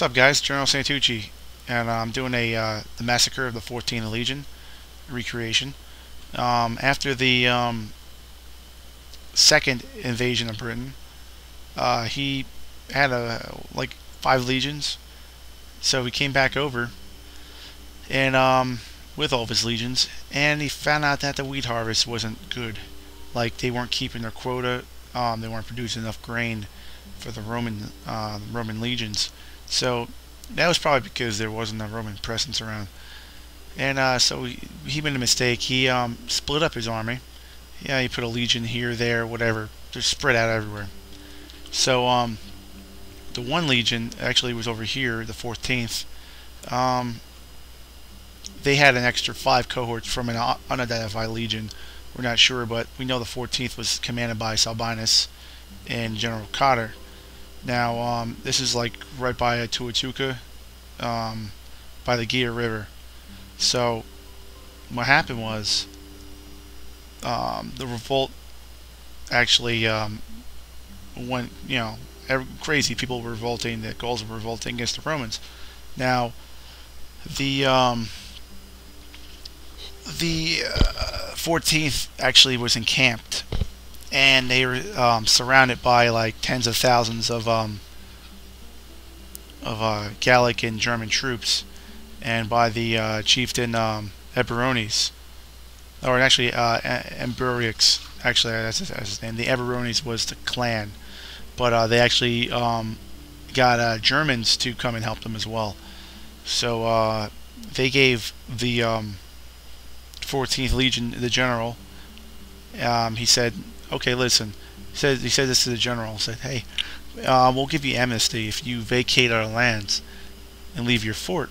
up, guys? General Santucci, and I'm doing the Massacre of the 14th Legion recreation. After the second invasion of Britain, he had like 5 legions, so he came back over and with all of his legions, and he found out that the wheat harvest wasn't good. Like, they weren't keeping their quota. They weren't producing enough grain for the Roman legions. So that was probably because there wasn't a Roman presence around. And so he made a mistake. He split up his army. Yeah, he put a legion here, there, whatever. Just spread out everywhere. So the one legion actually was over here, the 14th. They had an extra 5 cohorts from an unidentified legion. We're not sure, but we know the 14th was commanded by Sabinus and General Cotter. Now, this is like right by Tuatuca, by the Gia River. So, what happened was, the revolt actually went, crazy. People were revolting, the Gauls were revolting against the Romans. Now, the 14th actually was encamped, and they were surrounded by like tens of thousands of Gallic and German troops, and by the chieftain Eburones, or actually Emberix. Actually, that's his name. The Eburones was the clan, but they actually got Germans to come and help them as well. So they gave the 14th Legion, the general, he said, okay, listen, he said this to the general, he said, hey, we'll give you amnesty if you vacate our lands and leave your fort.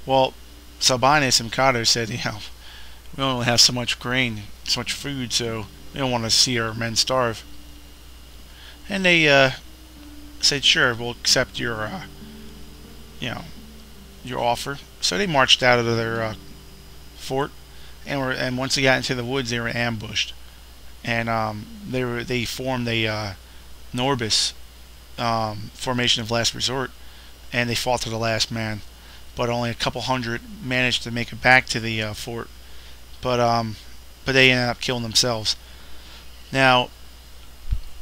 Well, Sabinus and Cotter said, we only have so much grain, so much food, so we don't want to see our men starve. And they said, sure, we'll accept your your offer. So they marched out of their fort, and once they got into the woods, they were ambushed, and they formed a Norbis formation of last resort, and they fought to the last man, but only a couple hundred managed to make it back to the fort, but they ended up killing themselves. Now,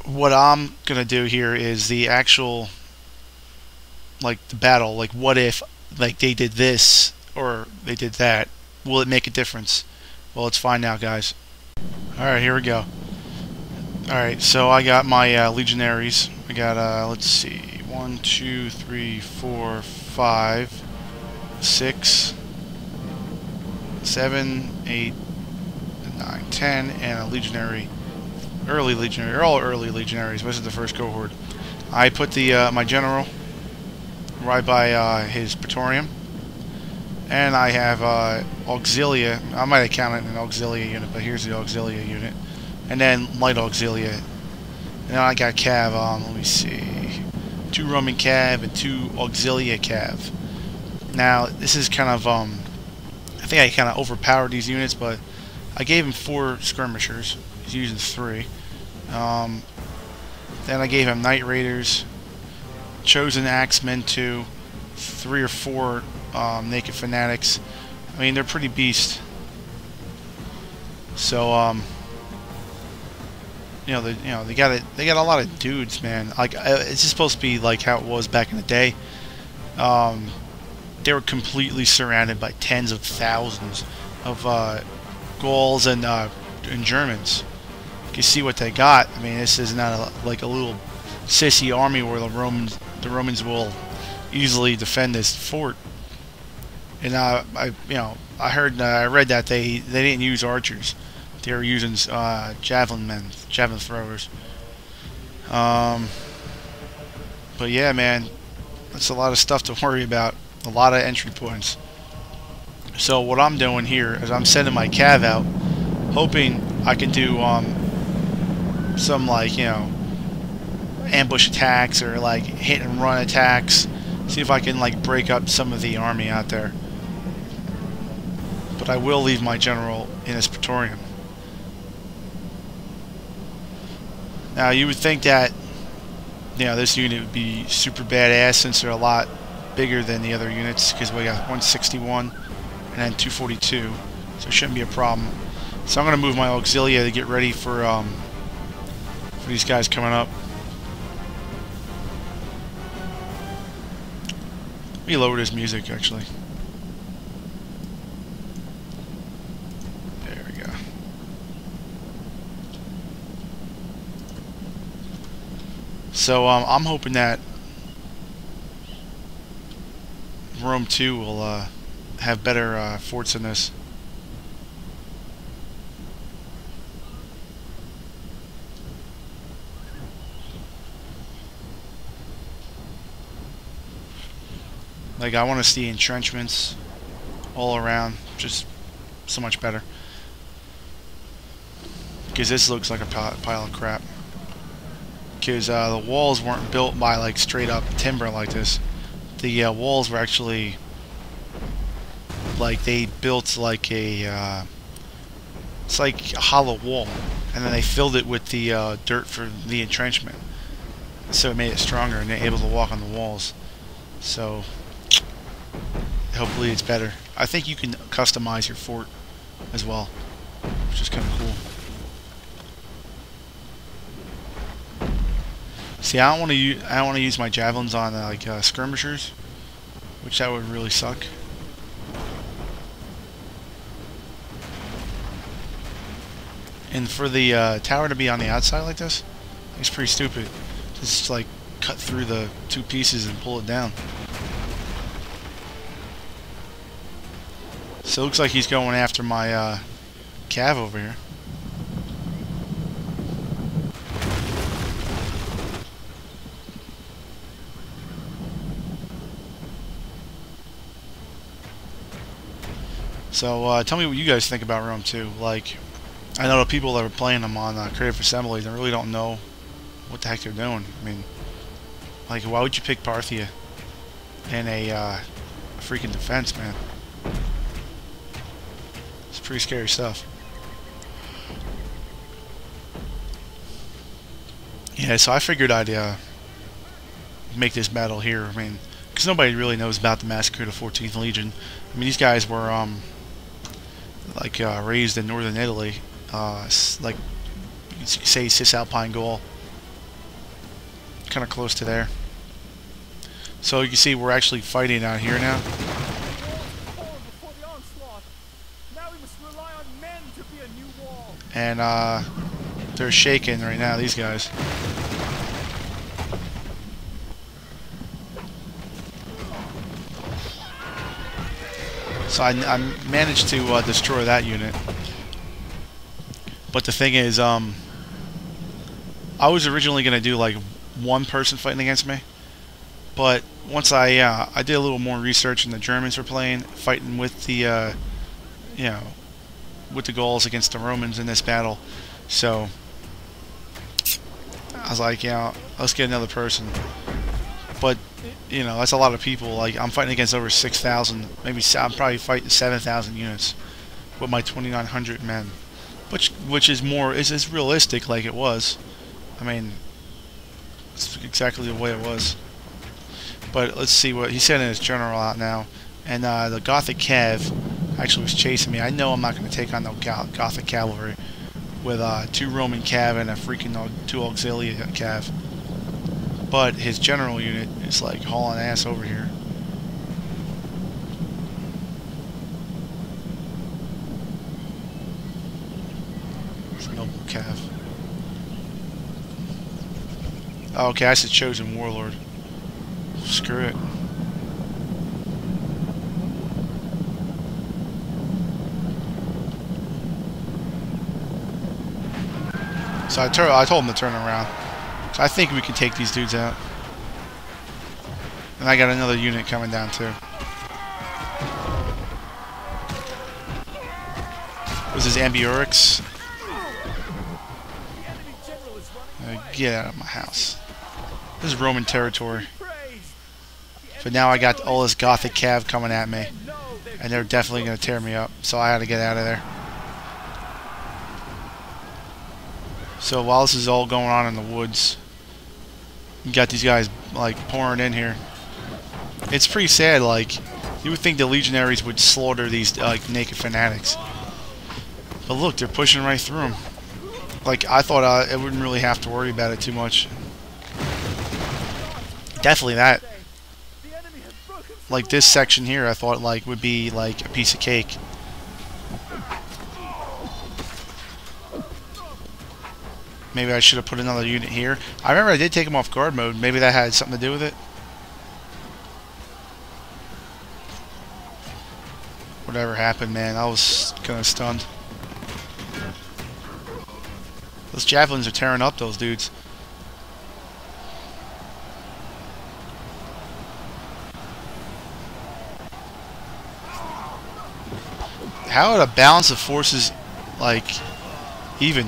what I'm gonna do here is the actual, like, the battle. Like, what if, like, they did this or they did that? Will it make a difference? Well, let's find out, guys. Alright, here we go. Alright, so I got my legionaries. I got, let's see, 1, 2, 3, 4, 5, 6, 7, 8, 9, 10, and a legionary, early legionary. They're all early legionaries. This is the first cohort. I put the my general right by his praetorium. And I have auxilia. I might have counted an auxilia unit, but here's the auxilia unit. And then light auxilia. And then I got cav. Let me see. 2 Roman cav and 2 auxilia cav. Now, this is kind of, I think I kind of overpowered these units, but I gave him 4 skirmishers. He's using 3. Then I gave him Night Raiders, Chosen Axemen 2, 3 or 4 naked fanatics. I mean, they're pretty beast. So they got a lot of dudes, man. Like, it's just supposed to be like how it was back in the day. They were completely surrounded by tens of thousands of Gauls and Germans. You can see what they got. I mean, this is not like a little sissy army where the Romans will easily defend this fort. And I read that they didn't use archers; they were using javelin throwers. But yeah, man, that's a lot of stuff to worry about. A lot of entry points. So what I'm doing here is I'm sending my cav out, hoping I can do some, like, ambush attacks or like hit and run attacks. See if I can, like, break up some of the army out there. But I will leave my general in his praetorium. Now, you would think that, this unit would be super badass since they're a lot bigger than the other units because we got 161 and then 242, so it shouldn't be a problem. So I'm going to move my auxilia to get ready for these guys coming up. Let me lower this music actually. There we go. So I'm hoping that Rome 2 will have better forts than this. Like, I want to see entrenchments all around, just so much better. Because this looks like a pile of crap. Because the walls weren't built by like straight up timber like this. The walls were actually like they built like a it's like a hollow wall, and then they filled it with the dirt for the entrenchment, so it made it stronger and they're able to walk on the walls. So hopefully it's better. I think you can customize your fort as well, which is kind of cool. See, I don't want to use my javelins on like skirmishers, which that would really suck. And for the tower to be on the outside like this, it's pretty stupid. Just like cut through the two pieces and pull it down. So it looks like he's going after my cav over here. So tell me what you guys think about Rome 2. Like, I know the people that are playing them on Creative Assembly, they really don't know what the heck they're doing. I mean, like, why would you pick Parthia in a freaking defense, man? It's pretty scary stuff. Yeah, so I figured I'd make this battle here. I mean, because nobody really knows about the Massacre of the 14th Legion. I mean, these guys were like raised in northern Italy, like you could say Cisalpine Gaul, kind of close to there. So you can see we're actually fighting out here now. And they're shaking right now, these guys. So I managed to destroy that unit. But the thing is, I was originally going to do like one person fighting against me. But once I did a little more research, and the Germans were fighting with the, you know, with the Gauls against the Romans in this battle. So I was like, yeah, let's get another person. But you know, that's a lot of people. Like, I'm fighting against over 6,000, maybe I'm probably fighting 7,000 units with my 2,900 men, which is more is realistic, like it was. I mean, it's exactly the way it was. But let's see what he's sending his general out now, and the Gothic Cav actually was chasing me. I know I'm not going to take on no Gothic cavalry with 2 Roman Cav and a freaking 2 Auxilia Cav. But his general unit is like hauling ass over here. It's noble Cav. Oh, okay, that's a chosen warlord. Screw it. So I told him to turn around. So I think we can take these dudes out. And I got another unit coming down too. This is Ambiorix. Get out of my house. This is Roman territory. But now I got all this Gothic Cav coming at me. And they're definitely going to tear me up. So I had to get out of there. So while this is all going on in the woods, you got these guys like pouring in here. It's pretty sad. Like, you would think the legionaries would slaughter these naked fanatics, but look, they're pushing right through them. Like, I thought I wouldn't really have to worry about it too much. Definitely that. Like this section here, I thought like would be like a piece of cake. Maybe I should have put another unit here. I remember I did take him off guard mode. Maybe that had something to do with it. Whatever happened, man, I was kind of stunned. Those javelins are tearing up those dudes. How are the balance of forces, like, even?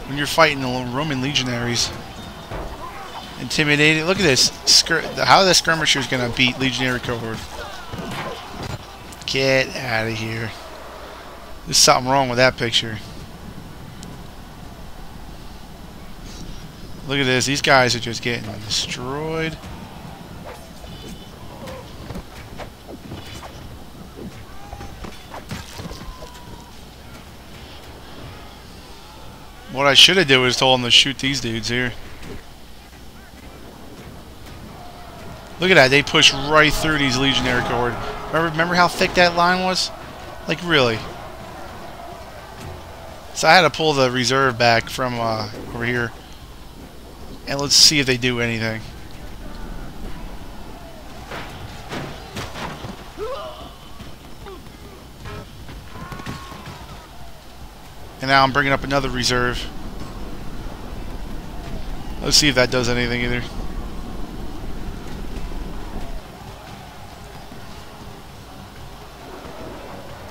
When you're fighting the Roman legionaries. Intimidated. Look at this. How are the skirmishers going to beat legionary cohort? Get out of here. There's something wrong with that picture. Look at this. These guys are just getting destroyed. What I should have did was told them to shoot these dudes here. Look at that. They pushed right through these legionary cohort. Remember how thick that line was? Like, really? So I had to pull the reserve back from over here. And let's see if they do anything. And now I'm bringing up another reserve. Let's see if that does anything either.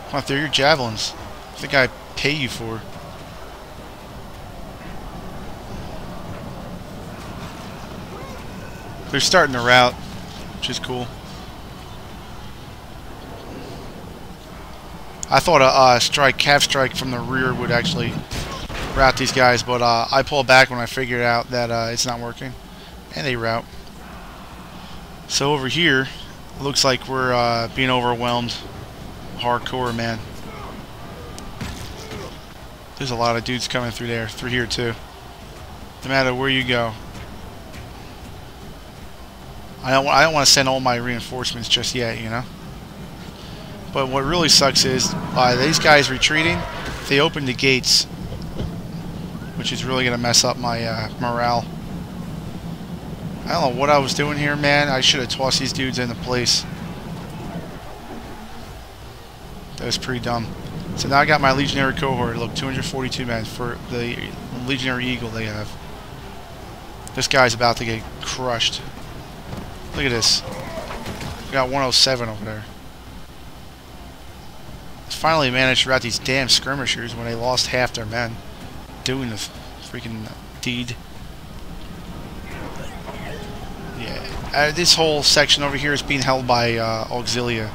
Come on, throw your javelins. I think I pay you for. They're starting to rout, which is cool. I thought a cav strike from the rear would actually rout these guys, but I pulled back when I figured out that it's not working, and they rout. So over here, it looks like we're being overwhelmed hardcore, man. There's a lot of dudes coming through there, through here too. No matter where you go. I don't want to send all my reinforcements just yet, you know. But what really sucks is these guys retreating. They open the gates, which is really gonna mess up my morale. I don't know what I was doing here, man. I should have tossed these dudes into place. That was pretty dumb. So now I got my legionary cohort. Look, 242 men for the legionary eagle they have. This guy's about to get crushed. Look at this. We got 107 over there. Finally managed to rout these damn skirmishers when they lost half their men doing the freaking deed. Yeah, this whole section over here is being held by Auxilia.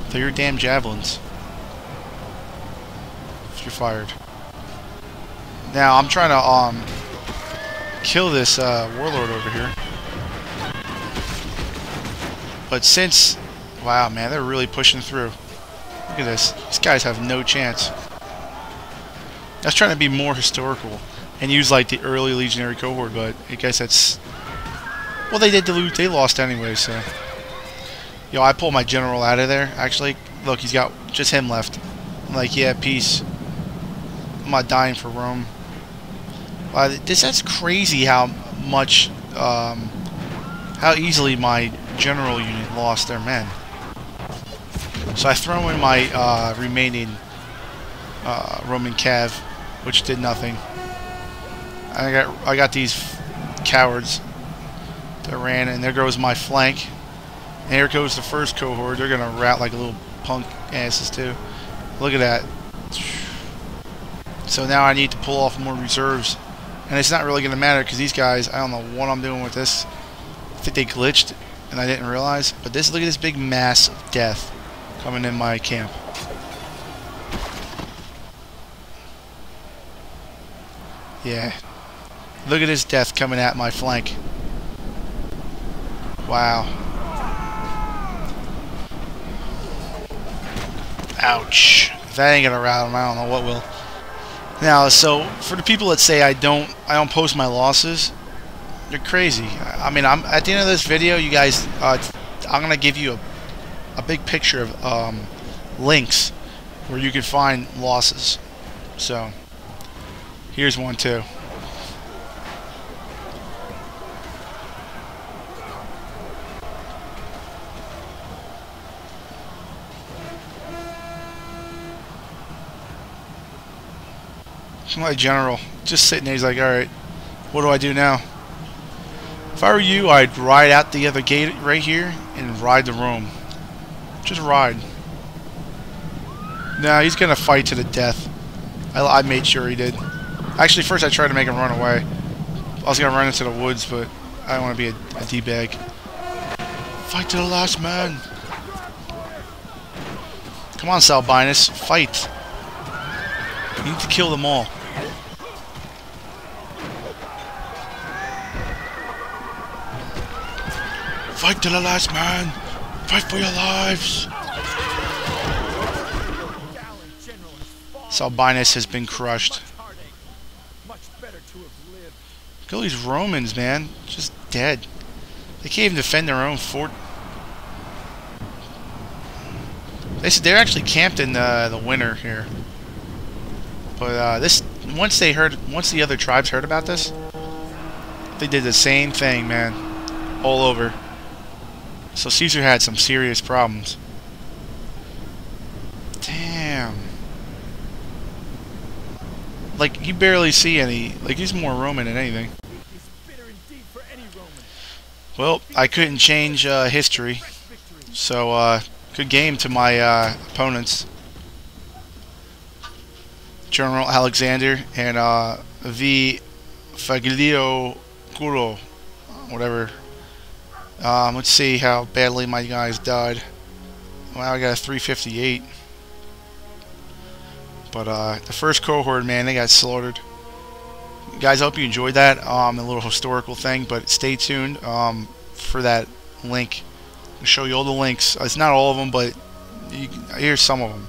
They're your damn javelins. If you're fired. Now I'm trying to kill this warlord over here, but since wow, man, they're really pushing through. Look at this. These guys have no chance. I was trying to be more historical and use like the early legionary cohort, but I guess that's... Well, they did lose. They lost anyway, so... Yo, I pulled my general out of there, actually. Look, he's got just him left. I'm like, yeah, peace. I'm not dying for Rome. That's crazy how much... how easily my general unit lost their men. So I throw in my remaining Roman cav, which did nothing. I got these cowards that ran, and there goes my flank. And here goes the first cohort. They're gonna rout like a little punk asses too. Look at that. So now I need to pull off more reserves, and it's not really gonna matter because these guys, I don't know what I'm doing with this. I think they glitched, and I didn't realize. But this, look at this big mass of death coming in my camp. Yeah. Look at this death coming at my flank. Wow. Ouch. If that ain't gonna rattle him, I don't know what will. Now, so for the people that say I don't post my losses, you're crazy. I mean, I'm at the end of this video, you guys. I'm gonna give you a big picture of links where you can find losses. So here's one too. My general just sitting there, he's like, alright, what do I do now? If I were you, I'd ride out the other gate right here and ride the room. Just ride. Nah, he's gonna fight to the death. I made sure he did. Actually, first I tried to make him run away. I was gonna run into the woods, but I don't want to be a D-bag. Fight to the last man. Come on, Salbinus, fight. You need to kill them all. Fight to the last man! Fight for your lives! Salbinus has been crushed. Look at all these Romans, man. Just dead. They can't even defend their own fort. They said they're actually camped in the winter here. But once the other tribes heard about this, they did the same thing, man. All over. So Caesar had some serious problems. Damn. Like, you barely see any. Like, he's more Roman than anything. Well, I couldn't change history. So, good game to my opponents. General Alexander and V. Faglio Culo. Whatever. Let's see how badly my guys died. Well, I got a 358. But the first cohort, man, they got slaughtered. Guys, I hope you enjoyed that. A little historical thing, but stay tuned for that link. I'll show you all the links. It's not all of them, but here's some of them.